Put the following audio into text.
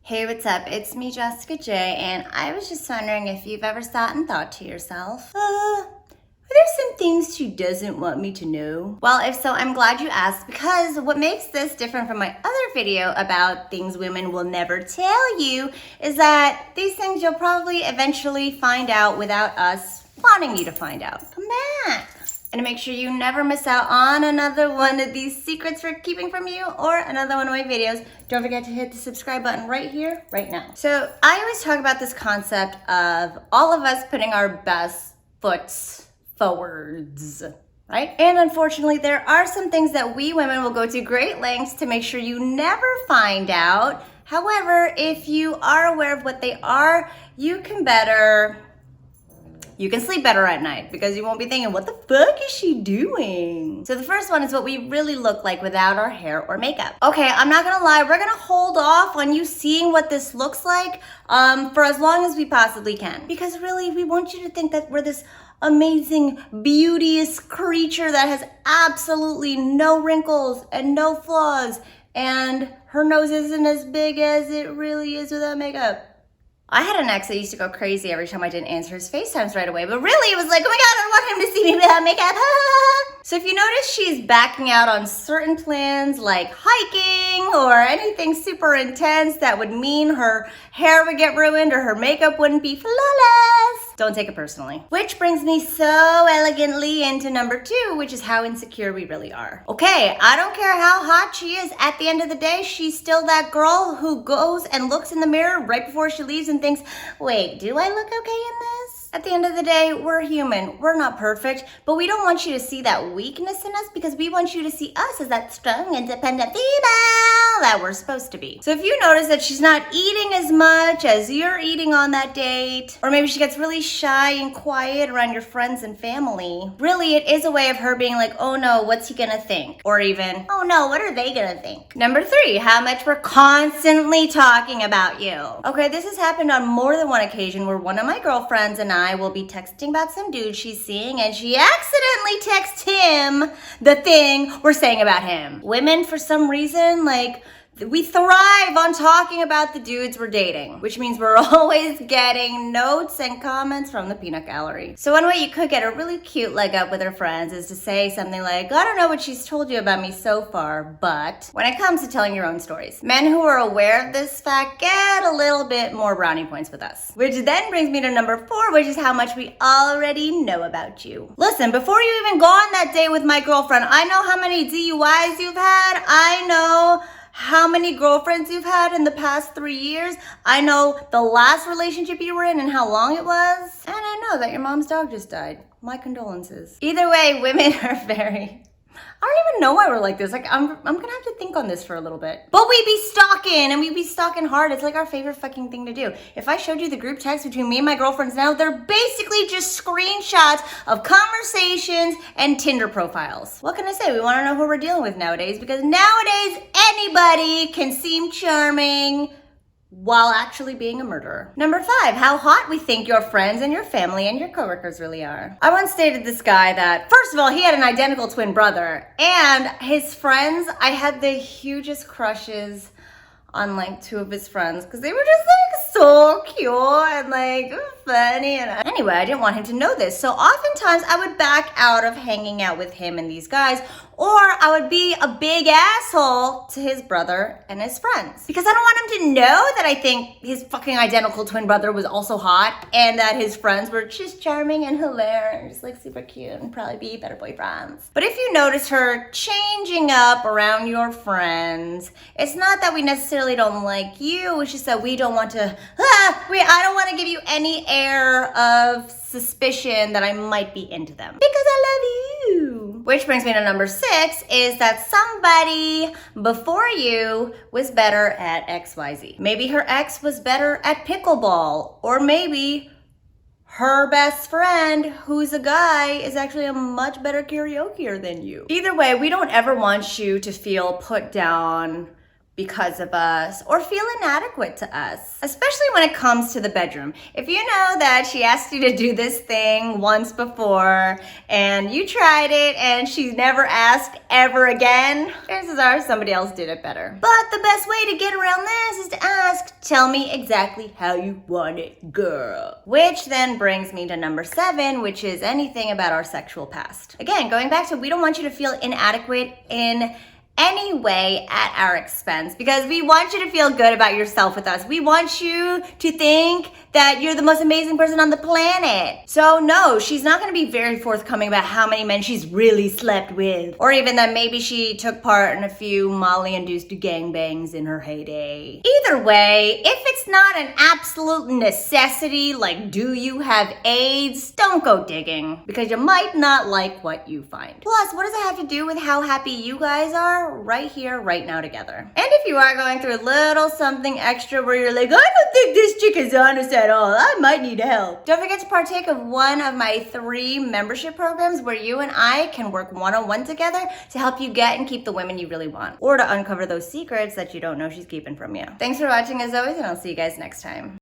Hey, what's up? It's me, Jessica J, and I was just wondering if you've ever sat and thought to yourself, are there some things she doesn't want me to know? Well, if so, I'm glad you asked, because what makes this different from my other video about things women will never tell you is that these things you'll probably eventually find out without us wanting you to find out. Come back. And to make sure you never miss out on another one of these secrets we're keeping from you or another one of my videos, don't forget to hit the subscribe button right here, right now. So I always talk about this concept of all of us putting our best foots forwards, right? And unfortunately, there are some things that we women will go to great lengths to make sure you never find out. However, if you are aware of what they are, you can sleep better at night because you won't be thinking, what the fuck is she doing? So the first one is what we really look like without our hair or makeup. Okay, I'm not gonna lie, we're gonna hold off on you seeing what this looks like for as long as we possibly can. Because really, we want you to think that we're this amazing, beauteous creature that has absolutely no wrinkles and no flaws, and her nose isn't as big as it really is without makeup. I had an ex that used to go crazy every time I didn't answer his FaceTimes right away, but really it was like, oh my God, I want him to see me without makeup. So if you notice she's backing out on certain plans like hiking or anything super intense that would mean her hair would get ruined or her makeup wouldn't be flawless, don't take it personally. Which brings me so elegantly into number 2, which is how insecure we really are. Okay, I don't care how hot she is, at the end of the day, she's still that girl who goes and looks in the mirror right before she leaves and thinks, wait, do I look okay in this? At the end of the day, we're human. We're not perfect, but we don't want you to see that weakness in us because we want you to see us as that strong, independent female that we're supposed to be. So if you notice that she's not eating as much as you're eating on that date, or maybe she gets really shy and quiet around your friends and family, really it is a way of her being like, oh no, what's he gonna think? Or even, oh no, what are they gonna think? Number 3, how much we're constantly talking about you. Okay, this has happened on more than one occasion where one of my girlfriends and I will be texting about some dude she's seeing and she accidentally texts him the thing we're saying about him. Women, for some reason, we thrive on talking about the dudes we're dating, which means we're always getting notes and comments from the peanut gallery. So one way you could get a really cute leg up with her friends is to say something like, I don't know what she's told you about me so far, but when it comes to telling your own stories, men who are aware of this fact get a little bit more brownie points with us. Which then brings me to number 4, which is how much we already know about you. Listen, before you even go on that date with my girlfriend, I know how many DUIs you've had. I know how many girlfriends you've had in the past 3 years. I know the last relationship you were in and how long it was. And I know that your mom's dog just died. My condolences. Either way, women are I don't even know why we're like this. I'm gonna have to think on this for a little bit. But we be stalking, and we be stalking hard. It's like our favorite fucking thing to do. If I showed you the group text between me and my girlfriends now, they're basically just screenshots of conversations and Tinder profiles. What can I say? We wanna know who we're dealing with nowadays, because nowadays anybody can seem charming while actually being a murderer. Number 5, how hot we think your friends and your family and your coworkers really are. I once dated this guy that, first of all, he had an identical twin brother, and his friends, I had the hugest crushes on 2 of his friends because they were just so cute and funny. And anyway, I didn't want him to know this. So oftentimes I would back out of hanging out with him and these guys, or I would be a big asshole to his brother and his friends. Because I don't want him to know that I think his fucking identical twin brother was also hot and that his friends were just charming and hilarious, super cute and probably be better boyfriends. But if you notice her changing up around your friends, it's not that we necessarily don't like you, it's just that we don't want to, I don't want to give you any air of suspicion that I might be into them. Because I love you. Which brings me to number 6, is that somebody before you was better at XYZ. Maybe her ex was better at pickleball, or maybe her best friend, who's a guy, is actually a much better karaokeer than you. Either way, we don't ever want you to feel put down because of us or feel inadequate to us, especially when it comes to the bedroom. If you know that she asked you to do this thing once before and you tried it and she's never asked ever again, chances are somebody else did it better. But the best way to get around this is to ask Tell me exactly how you want it, girl. Which then brings me to number 7, which is anything about our sexual past. Again, going back to we don't want you to feel inadequate in any way at our expense because we want you to feel good about yourself with us. We want you to think that you're the most amazing person on the planet. So no, she's not going to be very forthcoming about how many men she's really slept with, or even that maybe she took part in a few Molly-induced gangbangs in her heyday. Either way, if it's not an absolute necessity, like do you have AIDS, don't go digging because you might not like what you find. Plus, what does it have to do with how happy you guys are right here, right now together? And if you are going through a little something extra where you're like, I don't think this chick is honest at all, I might need help, don't forget to partake of one of my 3 membership programs where you and I can work one-on-one together to help you get and keep the women you really want, or to uncover those secrets that you don't know she's keeping from you. Thanks for watching as always, and I'll see you guys next time.